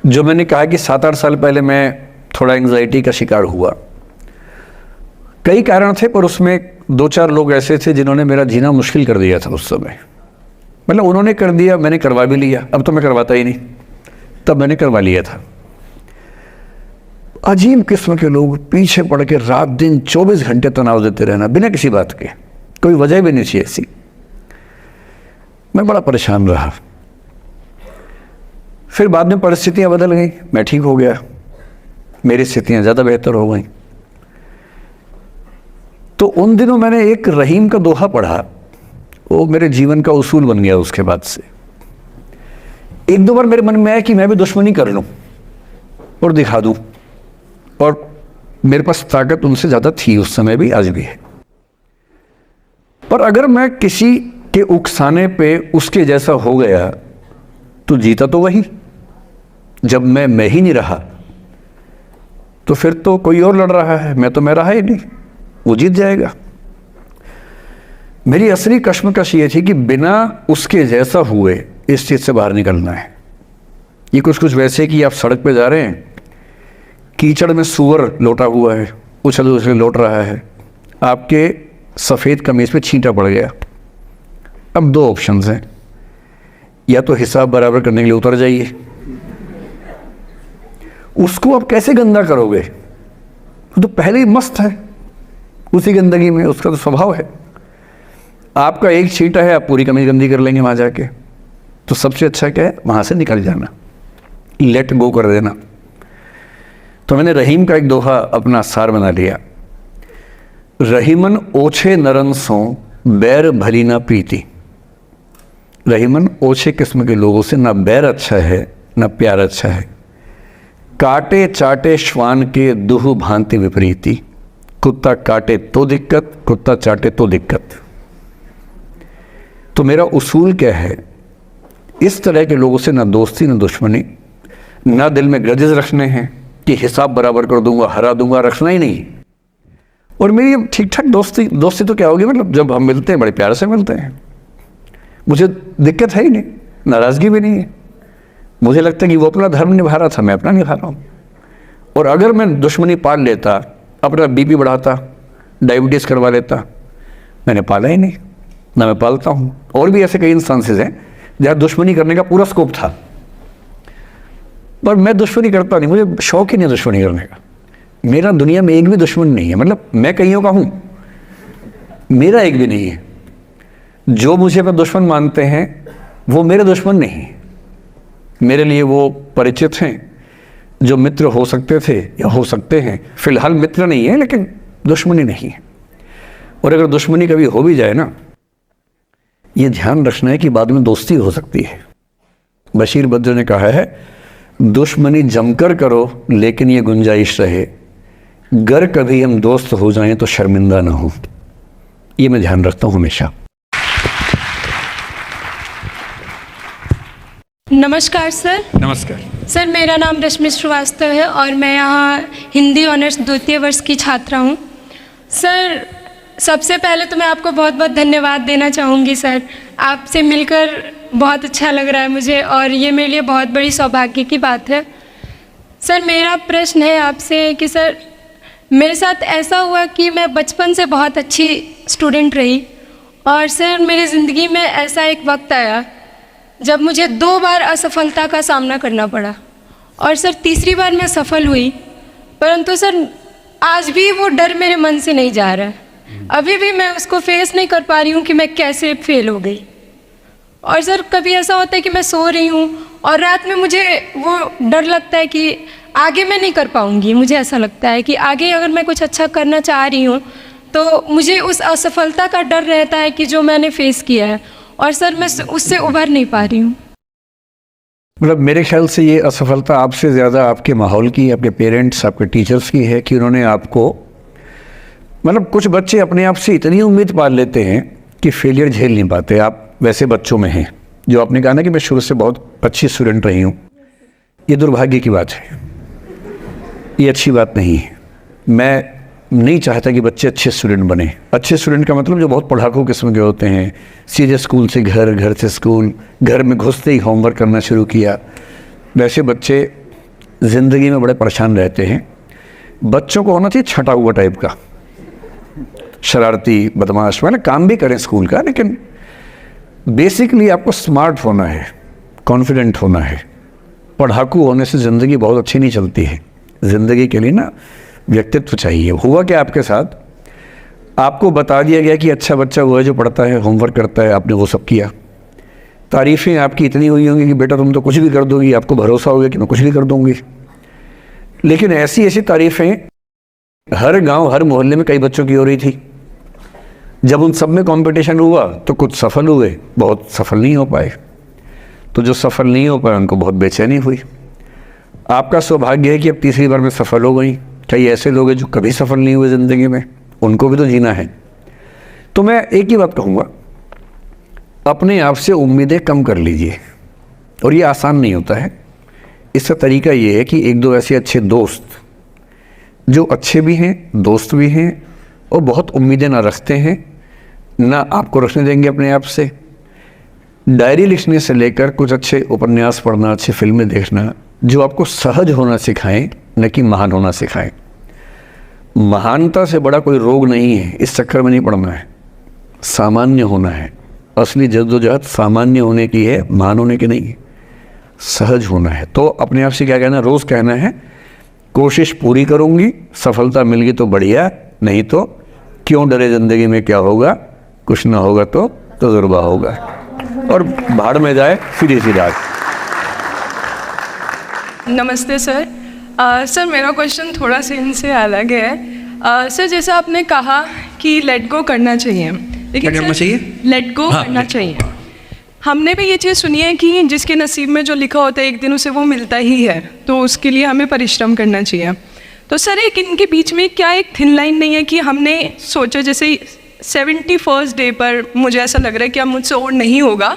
जो मैंने कहा कि 7-8 साल पहले मैं थोड़ा एंग्जाइटी का शिकार हुआ। कई कारण थे, पर उसमें 2-4 लोग ऐसे थे जिन्होंने मेरा जीना मुश्किल कर दिया था उस समय। मतलब उन्होंने कर दिया, मैंने करवा भी लिया। अब तो मैं करवाता ही नहीं, तब मैंने करवा लिया था। अजीब किस्म के लोग पीछे पड़ के रात दिन 24 घंटे तनाव देते रहना बिना किसी बात के, कोई वजह भी नहीं थी ऐसी। मैं बड़ा परेशान रहा। फिर बाद में परिस्थितियां बदल गई, मैं ठीक हो गया, मेरी स्थितियां ज़्यादा बेहतर हो गई। तो उन दिनों मैंने एक रहीम का दोहा पढ़ा, वो मेरे जीवन का उसूल बन गया। उसके बाद से 1-2 बार मेरे मन में आया कि मैं भी दुश्मनी कर लूं और दिखा दूं, और मेरे पास ताकत उनसे ज़्यादा थी उस समय भी, आज भी है। पर अगर मैं किसी के उकसाने पे उसके जैसा हो गया तो जीता तो वही। जब मैं ही नहीं रहा तो फिर तो कोई और लड़ रहा है, मैं रहा ही नहीं, वो जीत जाएगा। मेरी असली कश्मकश ये थी कि बिना उसके जैसा हुए इस चीज़ से बाहर निकलना है। ये कुछ वैसे कि आप सड़क पे जा रहे हैं, कीचड़ में सूअर लोटा हुआ है, उछल उछल लौट रहा है, आपके सफ़ेद कमीज पे छींटा पड़ गया। अब 2 ऑप्शंस हैं, या तो हिसाब बराबर करने के लिए उतर जाइए, उसको आप कैसे गंदा करोगे, वो तो पहले ही मस्त है उसी गंदगी में, उसका तो स्वभाव है। आपका एक छींटा है, आप पूरी कमीज गंदी कर लेंगे वहां जाके। तो सबसे अच्छा क्या है, वहां से निकल जाना, लेट गो कर देना। तो मैंने रहीम का एक दोहा अपना सार बना लिया। रहीमन ओछे नरन सो बैर भली ना प्रीति। रहीमन ओछे किस्म के लोगों से ना बैर अच्छा है ना प्यार अच्छा है। काटे चाटे श्वान के दुह भांति विपरीति। कुत्ता काटे तो दिक्कत, कुत्ता चाटे तो दिक्कत। तो मेरा उसूल क्या है, इस तरह के लोगों से ना दोस्ती ना दुश्मनी, ना दिल में ग्रजेस रखने हैं कि हिसाब बराबर कर दूंगा, हरा दूंगा, रखना ही नहीं। और मेरी ठीक ठाक दोस्ती तो क्या होगी, मतलब जब हम मिलते हैं बड़े प्यार से मिलते हैं, मुझे दिक्कत है ही नहीं, नाराज़गी भी नहीं है। मुझे लगता है कि वो अपना धर्म निभा रहा था, मैं अपना निभा रहा हूँ। और अगर मैं दुश्मनी पाल लेता, अपना बीपी बढ़ाता, डायबिटीज़ करवा लेता, मैंने पाला ही नहीं, ना मैं पालता हूँ। और भी ऐसे कई इंस्टांसेस हैं जहाँ दुश्मनी करने का पूरा स्कोप था, पर मैं दुश्मनी करता नहीं, मुझे शौक ही नहीं दुश्मनी करने का। मेरा दुनिया में एक भी दुश्मन नहीं है, मतलब मैं कईयों का हूँ, मेरा एक भी नहीं है। जो मुझे पर दुश्मन मानते हैं वो मेरे दुश्मन नहीं है, मेरे लिए वो परिचित हैं जो मित्र हो सकते थे या हो सकते हैं। फिलहाल मित्र नहीं है, लेकिन दुश्मनी नहीं है। और अगर दुश्मनी कभी हो भी जाए ना, ये ध्यान रखना है कि बाद में दोस्ती हो सकती है। बशीर बद्र ने कहा है, दुश्मनी जमकर करो लेकिन ये गुंजाइश रहे, गर कभी हम दोस्त हो जाएं तो शर्मिंदा ना हो। ये मैं ध्यान रखता हूँ हमेशा। नमस्कार सर। नमस्कार सर, मेरा नाम रश्मि श्रीवास्तव है और मैं यहाँ हिंदी ऑनर्स 2य वर्ष की छात्रा हूँ। सर, सबसे पहले तो मैं आपको बहुत बहुत धन्यवाद देना चाहूँगी सर। आपसे मिलकर बहुत अच्छा लग रहा है मुझे और ये मेरे लिए बहुत बड़ी सौभाग्य की बात है। सर, मेरा प्रश्न है आपसे कि सर, मेरे साथ ऐसा हुआ कि मैं बचपन से बहुत अच्छी स्टूडेंट रही, और सर मेरी ज़िंदगी में ऐसा एक वक्त आया जब मुझे 2 बार असफलता का सामना करना पड़ा, और सर तीसरी बार मैं सफल हुई, परंतु सर आज भी वो डर मेरे मन से नहीं जा रहा है। अभी भी मैं उसको फेस नहीं कर पा रही हूँ कि मैं कैसे फेल हो गई। और सर कभी ऐसा होता है कि मैं सो रही हूँ और रात में मुझे वो डर लगता है कि आगे मैं नहीं कर पाऊँगी। मुझे ऐसा लगता है कि आगे अगर मैं कुछ अच्छा करना चाह रही हूँ तो मुझे उस असफलता का डर रहता है कि जो मैंने फेस किया है, और सर मैं उससे उभर नहीं पा रही हूँ। मतलब मेरे ख्याल से ये असफलता आपसे ज़्यादा आपके माहौल की, आपके पेरेंट्स, आपके टीचर्स की है कि उन्होंने आपको, मतलब कुछ बच्चे अपने आप से इतनी उम्मीद पाल लेते हैं कि फेलियर झेल नहीं पाते। आप वैसे बच्चों में हैं, जो आपने कहा ना कि मैं शुरू से बहुत अच्छी स्टूडेंट रही हूँ। ये दुर्भाग्य की बात है, ये अच्छी बात नहीं है। मैं नहीं चाहता कि बच्चे अच्छे स्टूडेंट बने। अच्छे स्टूडेंट का मतलब जो बहुत पढ़ाकू किस्म के होते हैं, सीधे स्कूल से घर, घर से स्कूल, घर में घुसते ही होमवर्क करना शुरू किया, वैसे बच्चे ज़िंदगी में बड़े परेशान रहते हैं। बच्चों को होना चाहिए छटा हुआ टाइप का, शरारती, बदमाश, मतलब काम भी करें स्कूल का, लेकिन बेसिकली आपको स्मार्ट होना है, कॉन्फिडेंट होना है। पढ़ाकू होने से ज़िंदगी बहुत अच्छी नहीं चलती है। ज़िंदगी के लिए ना व्यक्तित्व चाहिए। हुआ क्या आपके साथ, आपको बता दिया गया कि अच्छा बच्चा वो है जो पढ़ता है, होमवर्क करता है, आपने वो सब किया। तारीफ़ें आपकी इतनी हुई होंगी कि बेटा तुम तो कुछ भी कर दोगी, आपको भरोसा हो गया कि मैं कुछ भी कर दूंगी। लेकिन ऐसी ऐसी तारीफ़ें हर गांव, हर मोहल्ले में कई बच्चों की हो रही थी। जब उन सब में कंपटीशन हुआ तो कुछ सफल हुए, बहुत सफल नहीं हो पाए। तो जो सफल नहीं हो पाए उनको बहुत बेचैनी हुई। आपका सौभाग्य है कि अब तीसरी बार में सफल हो गई। कई ऐसे लोग हैं जो कभी सफल नहीं हुए ज़िंदगी में, उनको भी तो जीना है। तो मैं एक ही बात कहूँगा, अपने आप से उम्मीदें कम कर लीजिए। और ये आसान नहीं होता है। इसका तरीका ये है कि एक दो ऐसे अच्छे दोस्त जो अच्छे भी हैं, दोस्त भी हैं, और बहुत उम्मीदें ना रखते हैं, ना आपको रखने देंगे अपने आप से। डायरी लिखने से लेकर कुछ अच्छे उपन्यास पढ़ना, अच्छी फिल्में देखना, जो आपको सहज होना सिखाएं, न कि महान होना सिखाएं। महानता से बड़ा कोई रोग नहीं है, इस चक्कर में नहीं पड़ना है। सामान्य होना है। असली जद्दोजहद सामान्य होने की है, महान होने की नहीं है। सहज होना है। तो अपने आप से क्या कहना, रोज़ कहना है कोशिश पूरी करूँगी, सफलता मिल गई तो बढ़िया, नहीं तो क्यों डरे, ज़िंदगी में क्या होगा, कुछ ना होगा तो तजुर्बा होगा, और भाड़ में जाए सीधी सी रात। नमस्ते सर। सर मेरा क्वेश्चन थोड़ा सा इनसे अलग है। सर जैसे आपने कहा कि लेट गो करना चाहिए, लेकिन क्या करना चाहिए? लेट गो करना चाहिए। हमने भी ये चीज़ सुनी है कि जिसके नसीब में जो लिखा होता है एक दिन उसे वो मिलता ही है, तो उसके लिए हमें परिश्रम करना चाहिए। तो सर एक इनके बीच में क्या एक थिन लाइन नहीं है कि हमने सोचा जैसे 71st डे पर मुझे ऐसा लग रहा है कि अब मुझसे और नहीं होगा,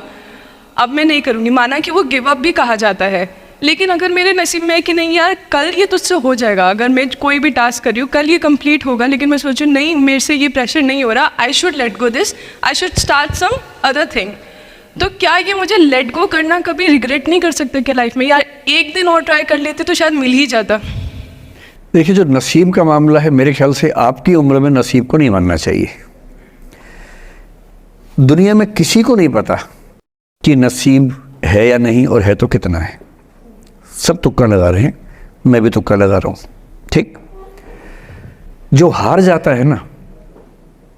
अब मैं नहीं करूँगी, माना कि वो गिव अप भी कहा जाता है, लेकिन अगर मेरे नसीब में है कि नहीं यार कल ये तुझसे हो जाएगा, अगर मैं कोई भी टास्क कर रही हूँ कल ये कंप्लीट होगा, लेकिन मैं सोचूँ नहीं मेरे से ये प्रेशर नहीं हो रहा, I should let go this, I should start some other thing, तो क्या ये मुझे लेट गो करना कभी रिग्रेट नहीं कर सकते क्या लाइफ में, यार एक दिन और ट्राई कर लेते तो शायद मिल ही जाता? देखिए, जो नसीब का मामला है, मेरे ख्याल से आपकी उम्र में नसीब को नहीं मानना चाहिए। दुनिया में किसी को नहीं पता कि नसीब है या नहीं, और है तो कितना है। सब तुक्का लगा रहे हैं, मैं भी तुक्का लगा रहा हूँ, ठीक। जो हार जाता है ना,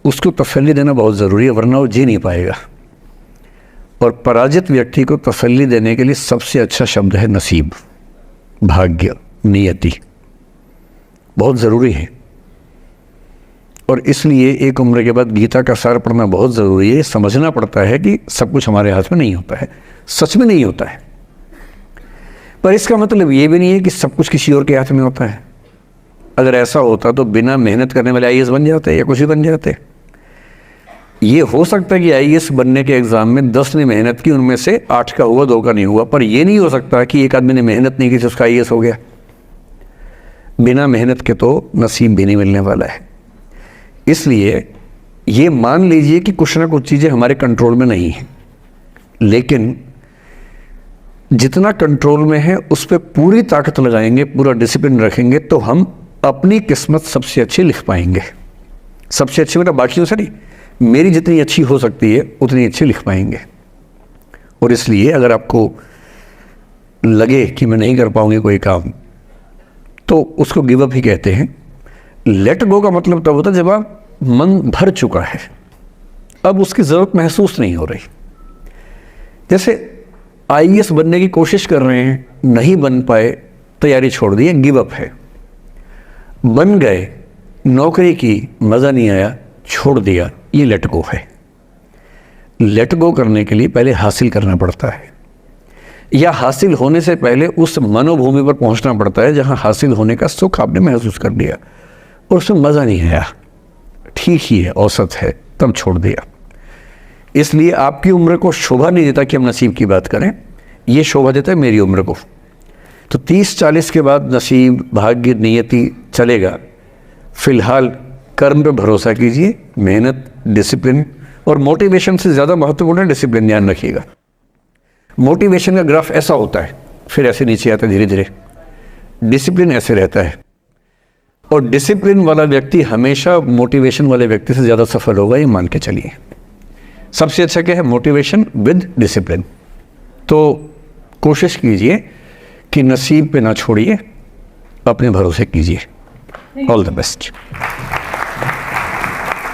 उसको तसल्ली देना बहुत ज़रूरी है, वरना वो जी नहीं पाएगा। और पराजित व्यक्ति को तसल्ली देने के लिए सबसे अच्छा शब्द है नसीब, भाग्य, नियति, बहुत ज़रूरी है। और इसलिए एक उम्र के बाद गीता का सार पढ़ना बहुत ज़रूरी है। समझना पड़ता है कि सब कुछ हमारे हाथ में नहीं होता है, सच में नहीं होता है। पर इसका मतलब ये भी नहीं है कि सब कुछ किसी और के हाथ में होता है। अगर ऐसा होता तो बिना मेहनत करने वाले IAS बन जाते या कुछ भी बन जाते। ये हो सकता है कि IAS बनने के एग्ज़ाम में 10 ने मेहनत की, उनमें से 8 का हुआ, 2 का नहीं हुआ। पर ये नहीं हो सकता कि एक आदमी ने मेहनत नहीं की तो उसका IAS हो गया। बिना मेहनत के तो नसीब भी नहीं मिलने वाला है। इसलिए ये मान लीजिए कि कुछ ना कुछ चीज़ें हमारे कंट्रोल में नहीं हैं, लेकिन जितना कंट्रोल में है उस पर पूरी ताकत लगाएंगे, पूरा डिसिप्लिन रखेंगे, तो हम अपनी किस्मत सबसे अच्छी लिख पाएंगे। सबसे अच्छी मतलब बाकियों से नहीं, मेरी जितनी अच्छी हो सकती है उतनी अच्छी लिख पाएंगे। और इसलिए अगर आपको लगे कि मैं नहीं कर पाऊंगी कोई काम, तो उसको गिव अप ही कहते हैं। लेट गो का मतलब तब होता है जब आप मन भर चुका है, अब उसकी ज़रूरत महसूस नहीं हो रही। जैसे IAS बनने की कोशिश कर रहे हैं, नहीं बन पाए, तैयारी छोड़ दी, गिव अप है। बन गए, नौकरी की, मज़ा नहीं आया, छोड़ दिया, ये लेट गो है। लेट गो करने के लिए पहले हासिल करना पड़ता है, या हासिल होने से पहले उस मनोभूमि पर पहुंचना पड़ता है जहां हासिल होने का सुख आपने महसूस कर लिया और उसमें मज़ा नहीं आया, ठीक ही है, औसत है, तब छोड़ दिया। इसलिए आपकी उम्र को शोभा नहीं देता कि हम नसीब की बात करें, ये शोभा देता है मेरी उम्र को। तो 30-40 के बाद नसीब, भाग्य, नियति चलेगा। फिलहाल कर्म पे भरोसा कीजिए, मेहनत, डिसिप्लिन, और मोटिवेशन से ज़्यादा महत्वपूर्ण है डिसिप्लिन, ध्यान रखिएगा। मोटिवेशन का ग्राफ ऐसा होता है, फिर ऐसे नीचे आता है धीरे धीरे। डिसिप्लिन ऐसे रहता है, और डिसिप्लिन वाला व्यक्ति हमेशा मोटिवेशन वाले व्यक्ति से ज़्यादा सफल होगा, ये मान के चलिए। सबसे अच्छा क्या है? Motivation with discipline. तो कोशिश कीजिए कि नसीब पे ना छोड़िए, अपने भरोसे कीजिए। All the best.